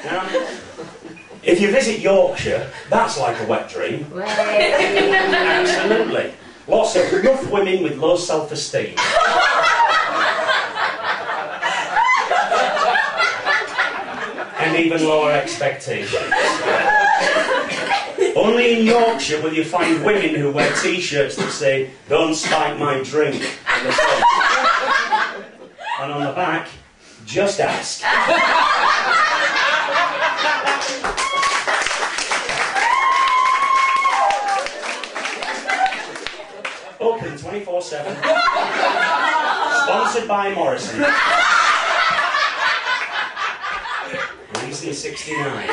Now, if you visit Yorkshire, that's like a wet dream. Absolutely. Lots of rough women with low self-esteem. And even lower expectations. Only in Yorkshire will you find women who wear t-shirts that say, "Don't spike my drink," on the front. And on the back, "Just ask." Open 24/7. Sponsored by Morrison. Reason 69.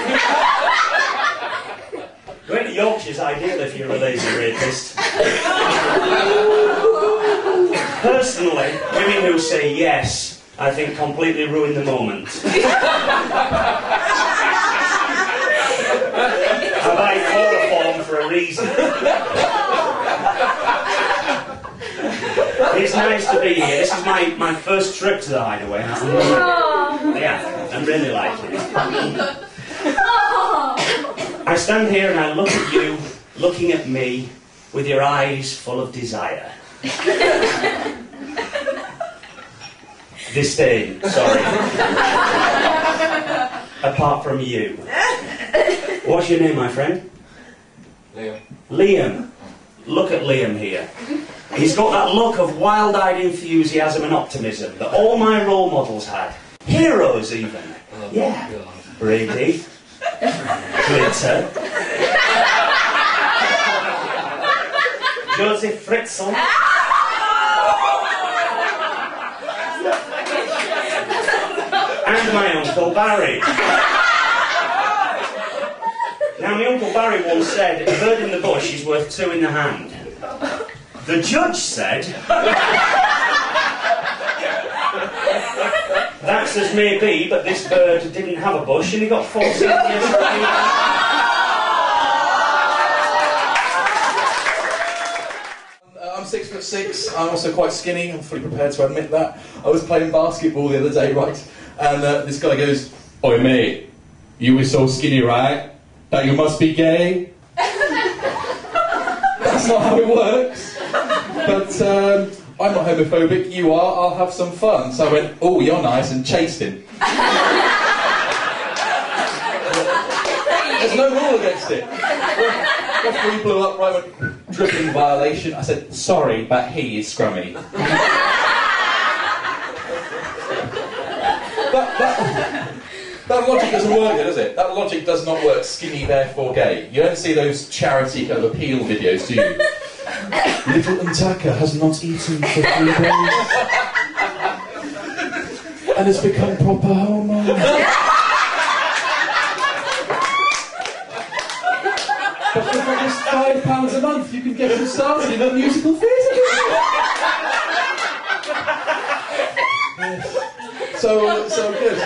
Going to Yorkshire's ideal if you're a lazy rapist. Personally, women who say yes, I think completely ruin the moment. I buy chloroform for a reason. It's nice to be here. This is my first trip to the Hideaway. Yeah, I'm really liking it. I stand here and I look at you, looking at me, with your eyes full of desire. Disdain, sorry. Apart from you. What's your name, my friend? Liam. Liam. Look at Liam here. He's got that look of wild-eyed enthusiasm and optimism that all my role models had. Heroes, even. Oh, yeah. God. Brady. Glitter. Joseph Fritzl. And my Uncle Barry. Now, my Uncle Barry once said, "A bird in the bush is worth two in the hand." The judge said, "That's as may be, but this bird didn't have a bush and he got 14 years old." I'm 6'6". I'm also quite skinny. I'm fully prepared to admit that. I was playing basketball the other day, right? And this guy goes, "Oi, mate, you were so skinny, right? That you must be gay?" That's not how it works. But I'm not homophobic, you are, I'll have some fun. So I went, "Oh, you're nice," and chased him. There's no rule against it. Referee blew up, right, went, "Dribbling violation." I said, "Sorry, but he is scrummy." That logic doesn't work, does it? That logic does not work. Skinny, therefore gay. You don't see those charity kind of appeal videos, do you? "Little Ntaka has not eaten for 3 days and has become proper homo." But for just £5 a month, you can get them started in a musical theatre. Yes. So good.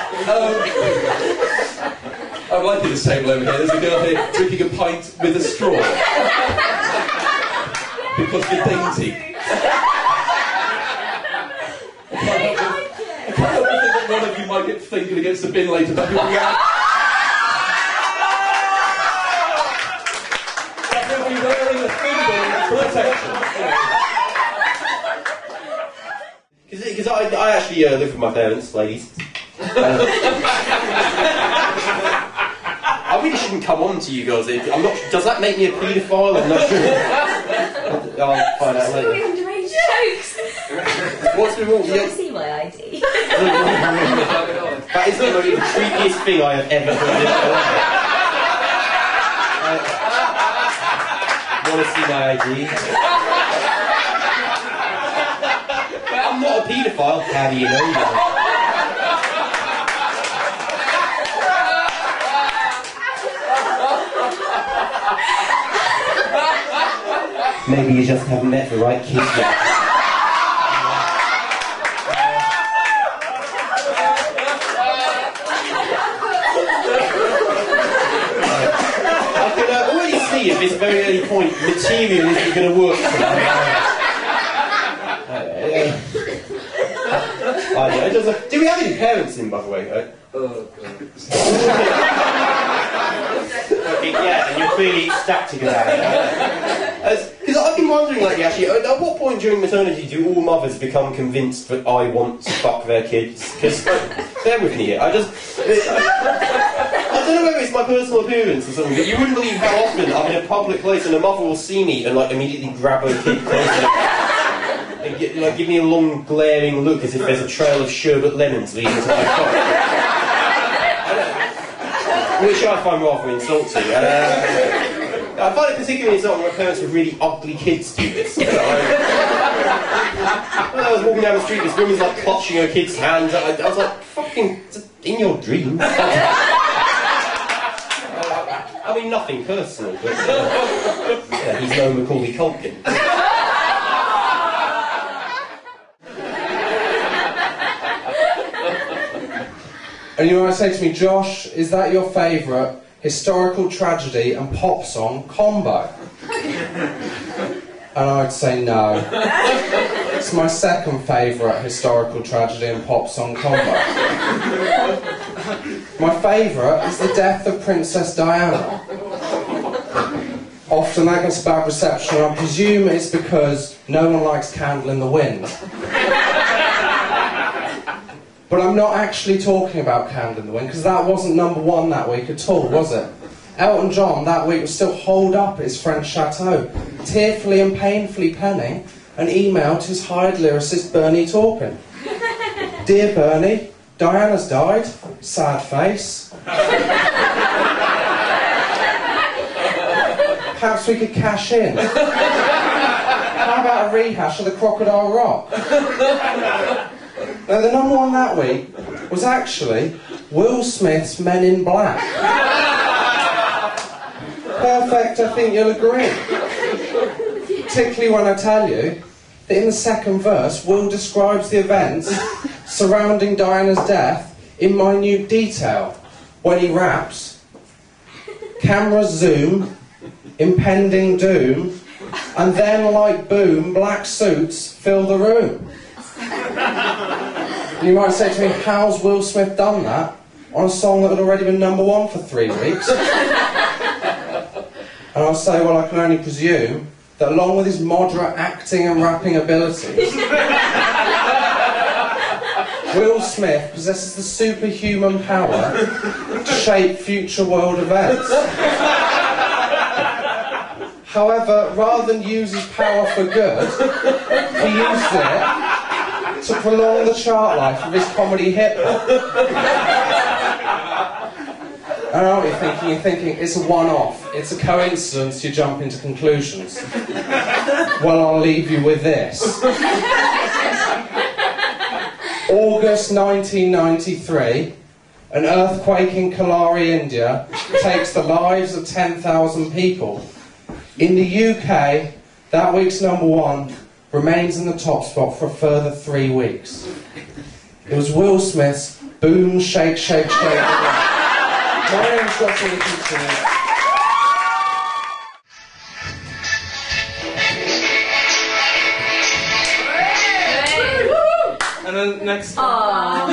I'm liking this table over here. There's a girl here drinking a pint with a straw. Because you're dainty. I can't help but think that one of you might get fingered against the bin later, but you'll react. You'll be wearing a thimble for protection. Because I actually live with my parents, ladies. I really shouldn't come on to you girls. I'm not. Does that make me a paedophile? I'm not sure. I'll find out later. Jokes. What's the rule? Do you want to see my ID? That is literally the creepiest thing I have ever heard in my life. Want to see my ID? I'm not a paedophile. How do you know that? Maybe you just haven't met the right kid yet. I can already see at this very early point material isn't going to work for me. Do we have any parents in, by the way? Oh, God. Yeah, and you're clearly ecstatic about it. Because I've been wondering, like, actually, at what point during maternity do all mothers become convinced that I want to fuck their kids? Because, bear with me here, I don't know whether it's my personal appearance or something, but you wouldn't believe how often I'm in a public place and a mother will see me and, like, immediately grab her kid closer. And give me a long, glaring look as if there's a trail of sherbet lemons leading to my cock. Which I find rather insulting. I find it particularly insulting when parents with really ugly kids do this. When I was walking down the street, this woman's like clutching her kid's hands. I was like, fucking, in your dreams. I mean, nothing personal, but yeah, he's no Macaulay Culkin. And you might say to me, Josh, is that your favourite historical tragedy and pop song combo? And I'd say no. It's my second favourite historical tragedy and pop song combo. My favourite is the death of Princess Diana. Often that gets a bad reception, and I presume it's because no one likes Candle in the Wind. But I'm not actually talking about Candle in the Wind, because that wasn't #1 that week at all, was it? Elton John that week was still holed up at his French chateau, tearfully and painfully penning an email to his hired lyricist Bernie Taupin. Dear Bernie, Diana's died. Sad face. Perhaps we could cash in. How about a rehash of the Crocodile Rock? Now, the #1 that week was actually Will Smith's Men in Black. Perfect, I think you'll agree. Particularly when I tell you that in the second verse, Will describes the events surrounding Diana's death in minute detail. When he raps, cameras zoom, impending doom, and then, like boom, black suits fill the room. You might say to me, how's Will Smith done that on a song that had already been #1 for 3 weeks? And I'll say, well, I can only presume that along with his moderate acting and rapping abilities, Will Smith possesses the superhuman power to shape future world events. However, rather than use his power for good, he used it to prolong the chart life of his comedy hip-hop. I know what you're thinking. You're thinking, it's a one-off. It's a coincidence you jump into conclusions. Well, I'll leave you with this. August 1993, an earthquake in Kalari, India, takes the lives of 10,000 people. In the UK, that week's #1 remains in the top spot for a further 3 weeks. It was Will Smith's Boom, Shake, Shake, Shake. My name's Josh Wilkinson. And then next time.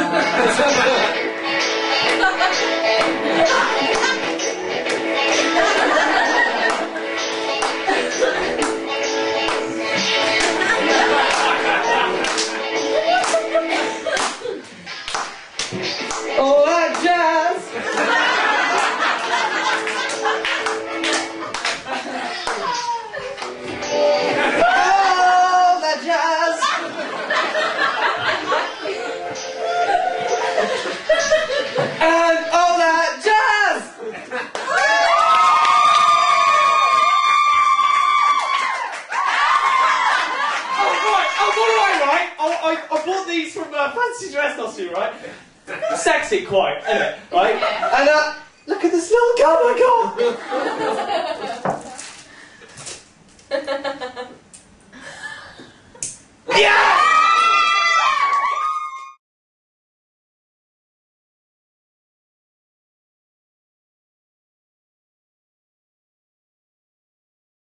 Oh, that jazz! Oh, that jazz! And oh, that jazz! Right? I bought these from Fancy Dress Costume, right? Sexy, quite, isn't it? Right? And look at this little gun I got!